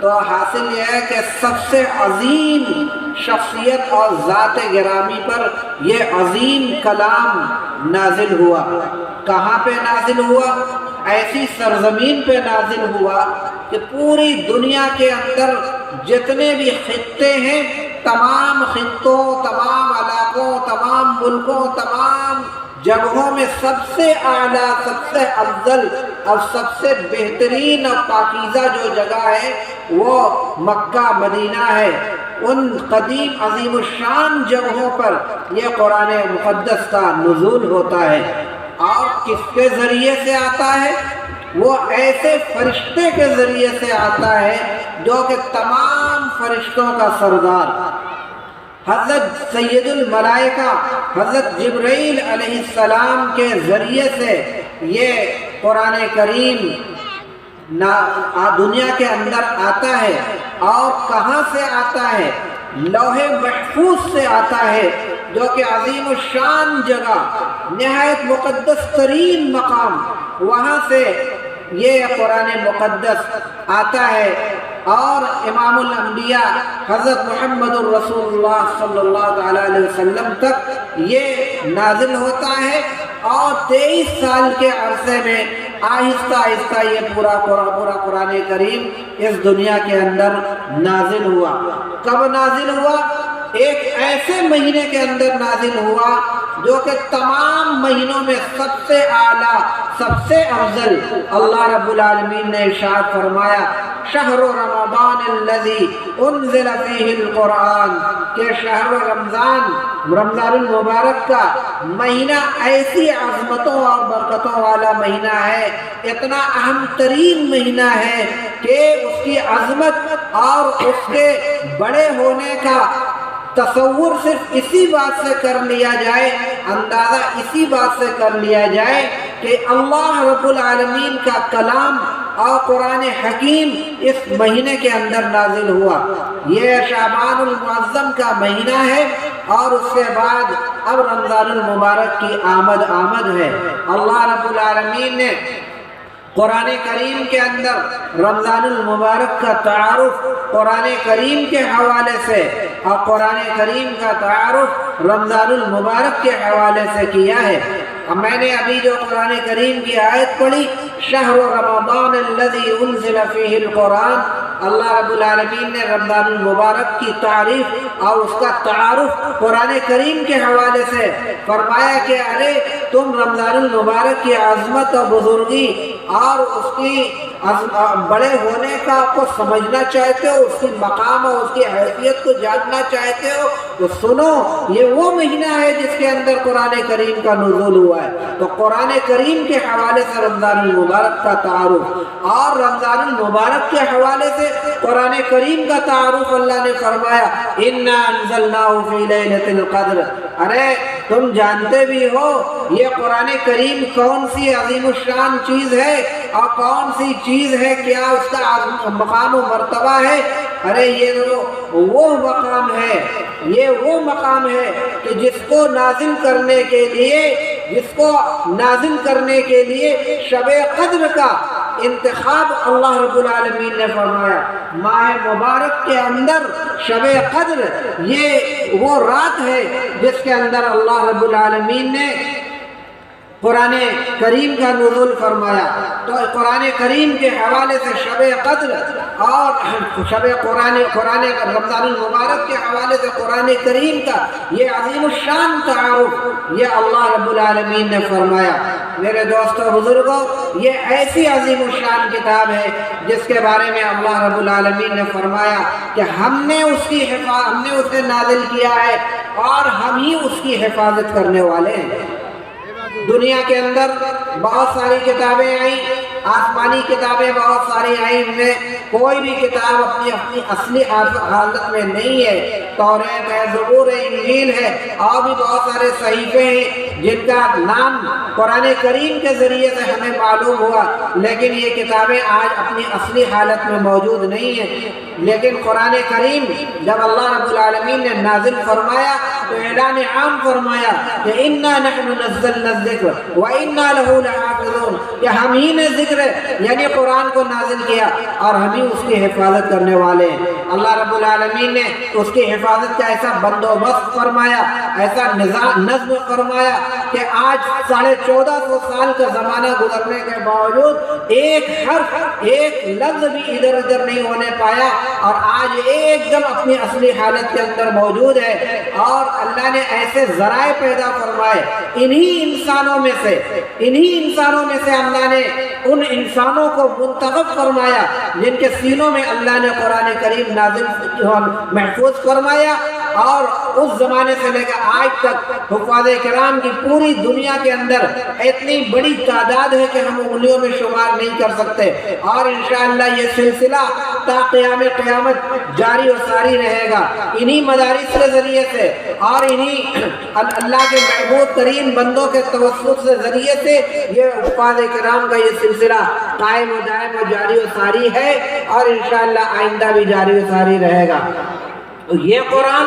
تو حاصل یہ ہے کہ سب سے عظیم شخصیت اور ذات گرامی پر یہ عظیم کلام نازل ہوا۔ کہاں پہ نازل ہوا؟ ایسی سرزمین پہ نازل ہوا کہ پوری دنیا کے اندر جتنے بھی خطے ہیں، تمام خطوں، تمام علاقوں، تمام ملکوں، تمام جگہوں میں سب سے اعلیٰ، سب سے افضل اور سب سے بہترین اور پاکیزہ جو جگہ ہے وہ مکہ مدینہ ہے۔ ان قدیم عظیم الشان جگہوں پر یہ قرآن مقدس کا نزول ہوتا ہے۔ اور کس کے ذریعے سے آتا ہے؟ وہ ایسے فرشتے کے ذریعے سے آتا ہے جو کہ تمام فرشتوں کا سردار حضرت سید الملائکہ حضرت جبرائیل علیہ السلام کے ذریعے سے یہ قرآن کریم دنیا کے اندر آتا ہے۔ اور کہاں سے آتا ہے؟ لوح محفوظ سے آتا ہے، جو کہ عظیم الشان جگہ، نہایت مقدس ترین مقام، وہاں سے یہ قرآن مقدس آتا ہے۔ اور امام الانبیاء حضرت محمد الرسول اللہ صلی اللہ علیہ وسلم تک یہ نازل ہوتا ہے۔ اور 23 سال کے عرصے میں آہستہ آہستہ یہ پورا قرآن کریم اس دنیا کے اندر نازل ہوا۔ کب نازل ہوا؟ ایک ایسے مہینے کے اندر نازل ہوا جو کہ تمام مہینوں میں سب سے اعلیٰ، سب سے افضل۔ اللہ رب العالمین نے ارشاد فرمایا شہر رمضان الذی انزل فیہ القرآن، کہ شہر رمضان المبارک کا مہینہ ایسی عظمتوں اور برکتوں والا مہینہ ہے، اتنا اہم ترین مہینہ ہے کہ اس کی عظمت اور اس کے بڑے ہونے کا تصور صرف اسی بات سے کر لیا جائے، اندازہ اسی بات سے کر لیا جائے کہ اللہ رب العالمین کا کلام اور قرآن حکیم اس مہینے کے اندر نازل ہوا۔ یہ شعبان المعظم کا مہینہ ہے اور اس کے بعد اب رمضان المبارک کی آمد ہے۔ اللہ رب العالمین نے قرآن کریم کے اندر رمضان المبارک کا تعارف قرآن کریم کے حوالے سے اور قرآن کریم کا تعارف رمضان المبارک کے حوالے سے کیا ہے۔ میں نے ابھی جو قرآن کریم کی آیت پڑھی شہر رمضان الذی انزل فیہ القرآن، اللہ رب العالمین نے رمضان المبارک کی تعریف اور اس کا تعارف قرآن کریم کے حوالے سے فرمایا کہ ارے تم رمضان المبارک کی عظمت اور بزرگی اور اس کی بڑے ہونے کو سمجھنا چاہتے ہو، اس کی مقام اور اس کی حیثیت کو جاننا چاہتے ہو تو سنو، یہ وہ مہینہ ہے جس کے اندر قرآن کریم کا نزول ہوا ہے۔ تو قرآن کریم کے حوالے سے رمضان المبارک کا تعارف اور رمضان المبارک کے حوالے سے قرآن کریم کا تعارف اللہ نے فرمایا اِنَّا أَنزَلْنَاهُ فِي لَيْلَةِ الْقَدْرِ۔ ارے تم جانتے بھی ہو یہ قرآن کریم کون سی عظیم الشان چیز ہے اور کون سی چیز ہے، کیا اس کا مقام و مرتبہ ہے؟ ارے یہ وہ مقام ہے، یہ وہ مقام ہے کہ جس کو نازل کرنے کے لیے شب قدر کا انتخاب اللہ رب العالمین نے فرمایا۔ ماہ مبارک کے اندر شب قدر یہ وہ رات ہے جس کے اندر اللہ رب العالمین نے قرآن کریم کا نزول فرمایا۔ تو قرآن کریم کے حوالے سے شب قدر اور رمضان المبارک کے حوالے سے قرآن کریم کا یہ عظیم الشان تعارف یہ اللہ رب العالمین نے فرمایا۔ میرے دوستو بزرگوں، یہ ایسی عظیم الشان کتاب ہے جس کے بارے میں اللہ رب العالمین نے فرمایا کہ ہم نے اسے نازل کیا ہے اور ہم ہی اس کی حفاظت کرنے والے ہیں۔ دنیا کے اندر بہت ساری کتابیں آئیں، آسمانی کتابیں بہت ساری آئیں، ان میں کوئی بھی کتاب اپنی اصلی حالت میں نہیں ہے۔ توریت ہے، زبور ہے، انجیل ہے، اور بھی بہت سارے صحیفے ہیں جن کا نام قرآن کریم کے ذریعے سے ہمیں معلوم ہوا، لیکن یہ کتابیں آج اپنی اصلی حالت میں موجود نہیں ہیں۔ لیکن قرآن کریم جب اللہ رب العالمین نے نازل فرمایا تو اعلان عام فرمایا کہ اِنَّا نَحْنُ نَزَّلْنَا الذِّكْرَ وَإِنَّا لَهُ لَحَافِظُونَ، کہ ہم ہی نے ذکر ذکر یعنی قرآن کو نازل کیا اور ہم ہی اس کی حفاظت کرنے والے ہیں۔ اللہ رب العالمین نے اس کی حفاظت کا ایسا بندوبست فرمایا، ایسا نظم فرمایا کہ آج 1450 سال کا زمانہ گزرنے کے باوجود ایک حرف ایک لفظ بھی ادھر ادھر نہیں ہونے پایا اور آج ایک دم اپنی اصلی حالت کے اندر موجود ہے۔ اور اللہ نے ایسے ذرائع پیدا فرمائے انہی انسانوں میں سے اللہ نے ان انسانوں کو منتخب فرمایا جن کے سینوں میں اللہ نے قرآن کریم نازل محفوظ فرمایا، اور اس زمانے سے لے کر آج تک حفاظ کرام کی پوری دنیا کے اندر اتنی بڑی تعداد ہے کہ ہم انگلیوں میں شمار نہیں کر سکتے، اور انشاءاللہ یہ سلسلہ تا قیام قیامت جاری و ساری رہے گا۔ انہی مدارس کے ذریعے سے اور انہی اللہ کے محبوب ترین بندوں کے توسط سے ذریعے سے یہ حفاظ کرام کا یہ سلسلہ قائم و دائم و جاری و ساری ہے، اور انشاءاللہ آئندہ بھی جاری و ساری رہے گا۔ یہ قرآن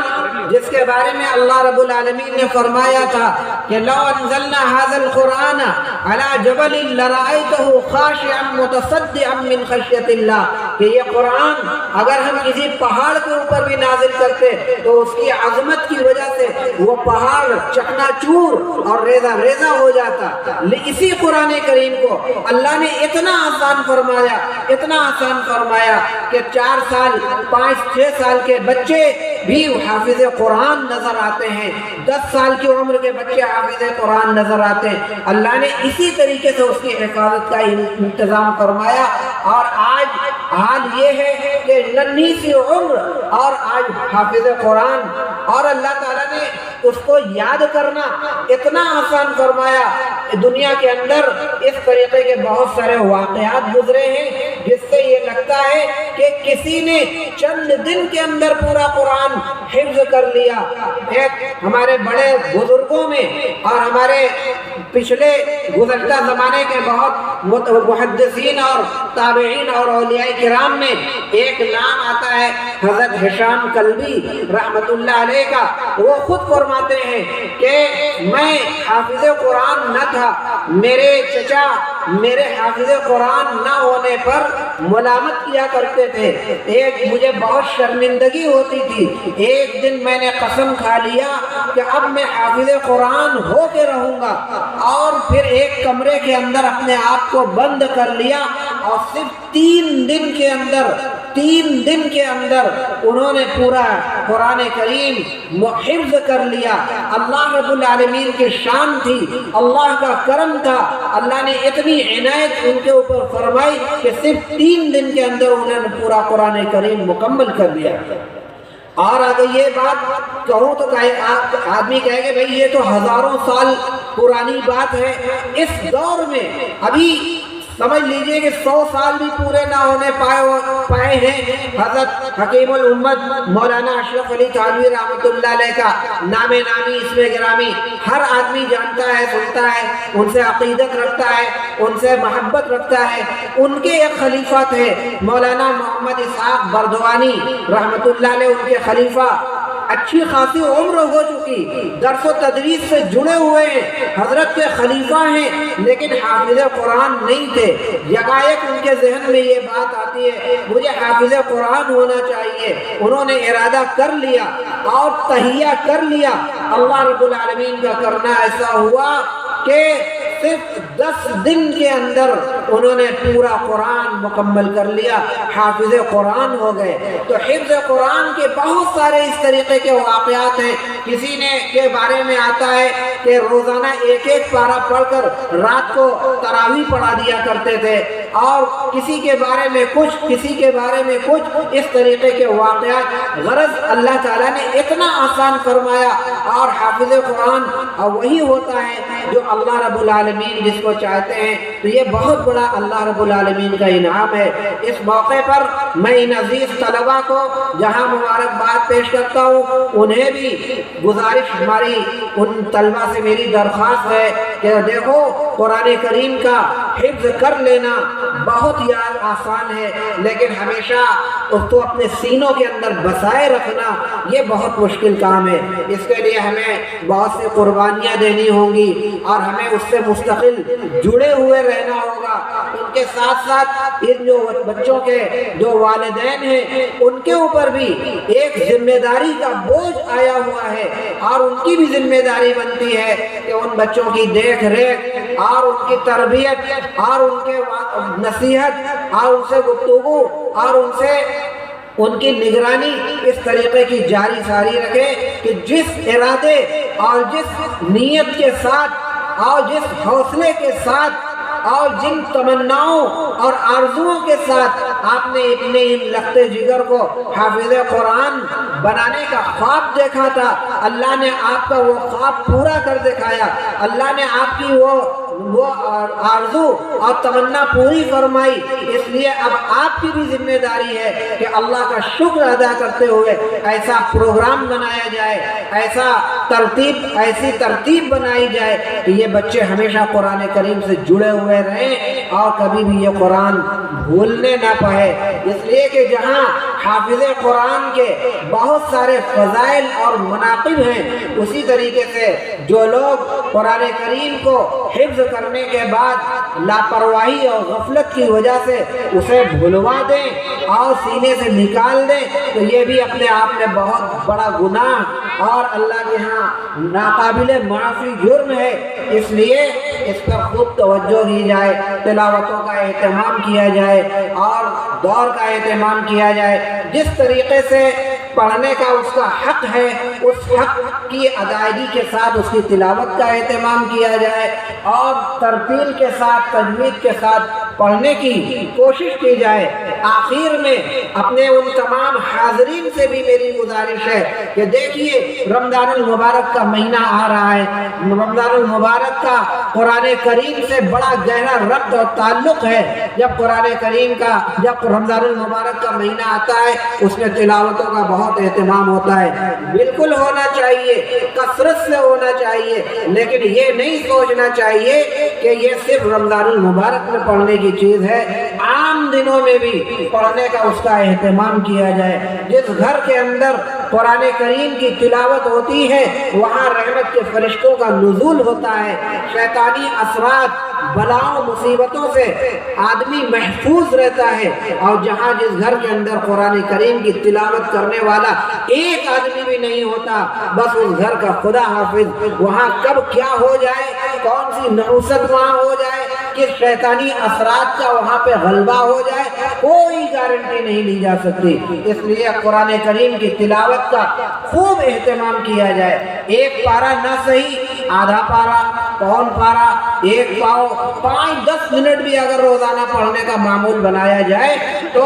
جس کے بارے میں اللہ رب العالمین نے فرمایا تھا کہ لو انزلنا هذا القرآن على جبل لرأيته خاشعا متصدعا من خشية اللہ، کہ یہ قرآن اگر ہم کسی پہاڑ کے اوپر بھی نازل کرتے تو اس کی عظمت کی وجہ سے وہ پہاڑ چکنا چور اور ریزہ ریزہ ہو جاتا۔ اسی قرآن کریم کو اللہ نے اتنا آسان فرمایا کہ 4 سال 5-6 سال کے بچے بھی حافظ قرآن نظر آتے ہیں، 10 سال کی عمر کے بچے حافظ قرآن نظر آتے ہیں۔ اللہ نے اسی طریقے سے اس کی حفاظت کا انتظام فرمایا، اور آج حال یہ ہے کہ ننھی سی عمر اور آج حافظ قرآن، اور اللہ تعالیٰ نے اس کو یاد کرنا اتنا آسان فرمایا۔ دنیا کے اندر اس طریقے کے بہت سارے واقعات گزرے ہیں جس سے یہ لگتا ہے کہ کسی نے چند دن کے اندر پورا قرآن حفظ کر لیا۔ ایک ہمارے بڑے بزرگوں میں اور ہمارے پچھلے گزشتہ زمانے کے بہت محدثین اور تابعین اور اولیاء کرام میں ایک نام آتا ہے حضرت ہشام کلبی رحمت اللہ علیہ کا۔ وہ خود فرماتے ہیں کہ میں حافظ قرآن نہ تھا، میرے چچا میرے حافظ قرآن نہ ہونے پر ملامت کیا کرتے تھے، ایک مجھے بہت شرمندگی ہوتی تھی۔ ایک دن میں نے قسم کھا لیا کہ اب میں حافظ قرآن ہو کے رہوں گا، اور پھر ایک کمرے کے اندر اپنے آپ کو بند کر لیا، اور صرف 3 دن کے اندر انہوں نے پورا قرآن کریم حفظ کر لیا۔ اللہ رب العالمین کی شان تھی، اللہ کا کرم تھا، اللہ نے اتنی عنایت ان کے اوپر فرمائی کہ صرف 3 دن کے اندر انہوں نے پورا قرآن کریم مکمل کر دیا۔ اور اگر یہ بات کہوں تو آدمی کہے کہ بھئی یہ تو ہزاروں سال پرانی بات ہے، اس دور میں ابھی سمجھ لیجئے کہ 100 سال بھی پورے نہ ہونے پائے ہیں۔ حضرت حکیم الامت مولانا اشرف علی تھانوی رحمت اللہ علیہ کا نام نامی اسم گرامی ہر آدمی جانتا ہے، سنتا ہے، ان سے عقیدت رکھتا ہے، ان سے محبت رکھتا ہے۔ ان کے ایک خلیفہ تھے مولانا محمد اسحاق بردوانی رحمت اللہ علیہ، ان کے خلیفہ اچھی خاصی عمر ہو چکی، درس و تدریس سے جڑے ہوئے ہیں، حضرت کے خلیفہ ہیں، لیکن حافظ قرآن نہیں تھے۔ یکایک ان کے ذہن میں یہ بات آتی ہے مجھے حافظ قرآن ہونا چاہیے۔ انہوں نے ارادہ کر لیا اور تہیہ کر لیا۔ اللہ رب العالمین کا کرنا ایسا ہوا کہ صرف 10 دن کے اندر انہوں نے پورا قرآن مکمل کر لیا، حافظ قرآن ہو گئے۔ تو حفظ قرآن کے بہت سارے اس طریقے کے واقعات ہیں۔ کسی نے کے بارے میں آتا ہے کہ روزانہ ایک پارہ پڑھ کر رات کو تراویح پڑھا دیا کرتے تھے، اور کسی کے بارے میں کچھ، کسی کے بارے میں کچھ، اس طریقے کے واقعات۔ غرض اللہ تعالیٰ نے اتنا آسان فرمایا، اور حافظ قرآن وہی ہوتا ہے جو اللہ رب العالمین جس کو چاہتے ہیں۔ تو یہ بہت بڑا اللہ رب العالمین کا انعام ہے۔ اس موقع پر میں ان عزیز طلباء کو جہاں مبارکباد پیش کرتا ہوں، انہیں بھی گزارش ہماری ان طلباء اللہ سے میری درخواست ہے کہ دیکھو قرآن کریم کا حفظ کر لینا بہت ہی آسان ہے، لیکن ہمیشہ اس کو اپنے سینوں کے اندر بسائے رکھنا یہ بہت مشکل کام ہے۔ اس کے لیے ہمیں بہت سی قربانیاں دینی ہوں گی اور ہمیں اس سے مستقل جڑے ہوئے رہنا ہوگا۔ ان کے ساتھ ساتھ ان جو بچوں کے جو والدین ہیں ان کے اوپر بھی ایک ذمہ داری کا بوجھ آیا ہوا ہے، اور ان کی بھی ذمہ داری بنتی ہے کہ ان بچوں کی دیکھ ریکھ اور ان کی تربیت اور ان کے نصیحت اور ان سے گفتگو اور ان کی نگرانی اس طریقے کی جاری ساری رکھے کہ جس ارادے اور جس نیت کے ساتھ اور جس حوصلے کے ساتھ اور جن تمناؤں اور آرزوؤں کے ساتھ آپ نے اتنے ان لختے جگر کو حافظ قرآن بنانے کا خواب دیکھا تھا، اللہ نے آپ کا وہ خواب پورا کر دکھایا، اللہ نے آپ کی وہ آرزو اور تمنا پوری فرمائی۔ اس لیے اب آپ کی بھی ذمہ داری ہے کہ اللہ کا شکر ادا کرتے ہوئے ایسا پروگرام بنایا جائے، ایسی ترتیب بنائی جائے کہ یہ بچے ہمیشہ قرآن کریم سے جڑے ہوئے رہیں اور کبھی بھی یہ قرآن بھولنے نہ پائے۔ اس لیے کہ جہاں حافظ قرآن کے بہت سارے فضائل اور مناقب ہیں، اسی طریقے سے جو لوگ قرآن کریم کو حفظ کرنے کے بعد لاپرواہی اور غفلت کی وجہ سے اسے بھلوا دیں اور سینے سے نکال دیں تو یہ بھی اپنے آپ میں بہت بڑا گناہ اور اللہ کے ہاں ناقابل معافی جرم ہے۔ اس لیے اس پر خوب توجہ دی جائے، تلاوتوں کا اہتمام کیا جائے اور دور کا اہتمام کیا جائے۔ جس طریقے سے پڑھنے کا اس کا حق ہے، اس حق کی ادائیگی کے ساتھ اس کی تلاوت کا اہتمام کیا جائے اور ترتیل کے ساتھ تجوید کے ساتھ پڑھنے کی کوشش کی جائے۔ آخر میں اپنے ان تمام حاضرین سے بھی میری گزارش ہے کہ دیکھیے رمضان المبارک کا مہینہ آ رہا ہے، رمضان المبارک کا قرآن کریم سے بڑا گہرا ربط اور تعلق ہے۔ جب رمضان المبارک کا مہینہ آتا ہے اس میں تلاوتوں کا بہت اہتمام ہوتا ہے، بالکل ہونا چاہیے، کثرت سے ہونا چاہیے، لیکن یہ نہیں سوچنا چاہیے کہ یہ صرف رمضان المبارک میں پڑھنے کی چیز ہے، عام دنوں میں بھی پڑھنے کا اس کا اہتمام کیا جائے۔ جس گھر کے اندر قرآن کریم کی تلاوت ہوتی ہے وہاں رحمت کے فرشتوں کا نزول ہوتا ہے، شیطانی اثرات بلاؤں مصیبتوں سے آدمی محفوظ رہتا ہے، اور جہاں جس گھر کے اندر قرآن کریم کی تلاوت کرنے والا ایک آدمی بھی نہیں ہوتا، بس اس گھر کا خدا حافظ وہاں کب کیا ہو جائے، کون سی نحوست وہاں ہو جائے، کس شیطانی اثرات کا وہاں پہ غلبہ ہو جائے، کوئی گارنٹی نہیں لی جا سکتی۔ اس لیے قرآن کریم کی تلاوت کا خوب اہتمام کیا جائے۔ ایک پارہ نہ صحیح، آدھا پارہ، پون پارہ، ایک پاؤ، 5-10 منٹ بھی اگر روزانہ پڑھنے کا معمول بنایا جائے تو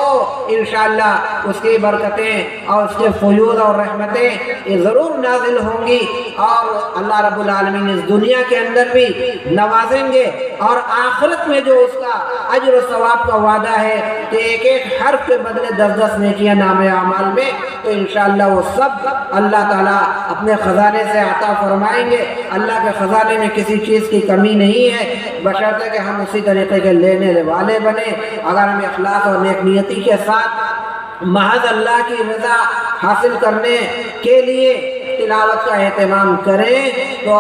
انشاءاللہ اس کی برکتیں اور اس کے فیوض اور رحمتیں یہ ضرور نازل ہوں گی، اور اللہ رب العالمین اس دنیا کے اندر بھی نوازیں گے، اور آخرت میں جو اس کا اجر و ثواب کا وعدہ ہے کہ ایک ایک حرف کے بدلے 10-10 نیکیاں نامہ اعمال میں، تو انشاءاللہ وہ سب اللہ تعالیٰ اپنے خزانے سے عطا فرمائیں گے۔ اللہ کے خزانے میں کسی چیز کی کمی نہیں ہے، بشرطے کہ ہم اسی طریقے کے لینے والے بنیں۔ اگر ہم اخلاص اور نیک نیتی کے ساتھ محض اللہ کی رضا حاصل کرنے کے لیے تلاوت کا اہتمام کریں تو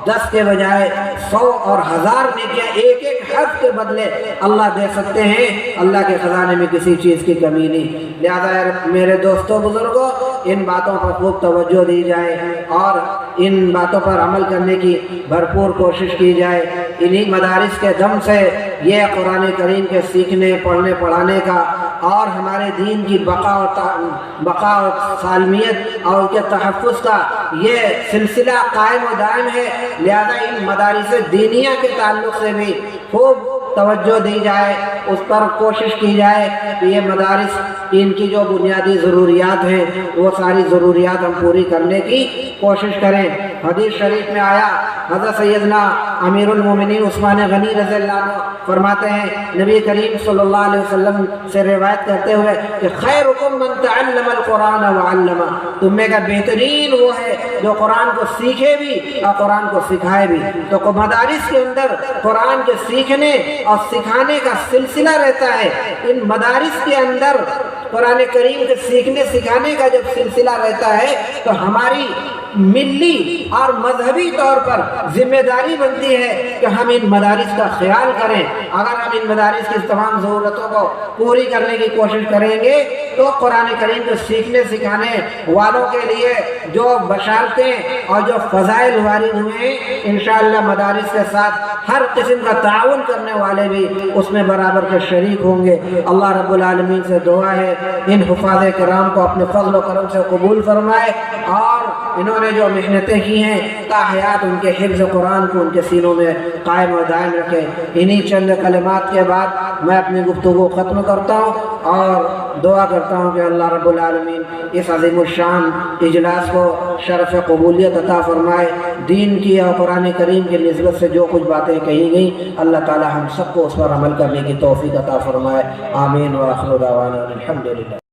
10 کے بجائے 100 اور 1000 نیکیاں ایک ایک حرف کے بدلے اللہ دے سکتے ہیں۔ اللہ کے خزانے میں کسی چیز کی کمی نہیں۔ لہذا میرے دوستوں بزرگوں، ان باتوں پر خوب توجہ دی جائے اور ان باتوں پر عمل کرنے کی بھرپور کوشش کی جائے۔ انہی مدارس کے دم سے یہ قرآن کریم کے سیکھنے، پڑھنے، پڑھانے کا اور ہمارے دین کی بقا اور سالمیت اور ان کے تحفظ کا یہ سلسلہ قائم و دائم ہے۔ لہذا ان مدارس دینیہ کے تعلق سے بھی خوب توجہ دی جائے، اس پر کوشش کی جائے کہ یہ مدارس ان کی جو بنیادی ضروریات ہیں وہ ساری ضروریات ہم پوری کرنے کی کوشش کریں۔ حدیث شریف میں آیا، حضرت سیدنا امیر المومنین عثمان غنی رضی اللہ عنہ فرماتے ہیں، نبی کریم صلی اللہ علیہ وسلم سے روایت کرتے ہوئے کہ خیرکم من تعلم القرآن وعلمہ، تم میں کا بہترین وہ ہے جو قرآن کو سیکھے بھی اور قرآن کو سکھائے بھی۔ تو مدارس کے اندر قرآن کے سیکھنے اور سکھانے کا سلسلہ رہتا ہے۔ ان مدارس کے اندر قرآن کریم کے سیکھنے سکھانے کا جب سلسلہ رہتا ہے تو ہماری ملی اور مذہبی طور پر ذمہ داری بنتی ہے کہ ہم ان مدارس کا خیال کریں۔ اگر ہم ان مدارس کی تمام ضرورتوں کو پوری کرنے کی کوشش کریں گے تو قرآن کریم کے سیکھنے سکھانے والوں کے لیے جو بشارتیں اور جو فضائل وارد ہوئے ہیں، انشاءاللہ مدارس کے ساتھ ہر قسم کا تعاون کرنے والے بھی اس میں برابر کے شریک ہوں گے۔ اللہ رب العالمین سے دعا ہے ان حفاظ کرام کو اپنے فضل و کرم سے قبول فرمائے، اور انہوں نے جو محنتیں کی ہیں تا حیات ان کے حفظ قرآن کو ان کے سینوں میں قائم و دائم رکھے۔ انہی چند کلمات کے بعد میں اپنی گفتگو ختم کرتا ہوں اور دعا کرتا ہوں کہ اللہ رب العالمین اس عظیم الشان اجلاس کو شرف قبولیت عطا فرمائے۔ دین کی اور قرآن کریم کی نسبت سے جو کچھ باتیں کہی گئیں، اللہ تعالی ہم سب کو اس پر عمل کرنے کی توفیق عطا فرمائے۔ آمین و آخر دعوانا الحمدللہ۔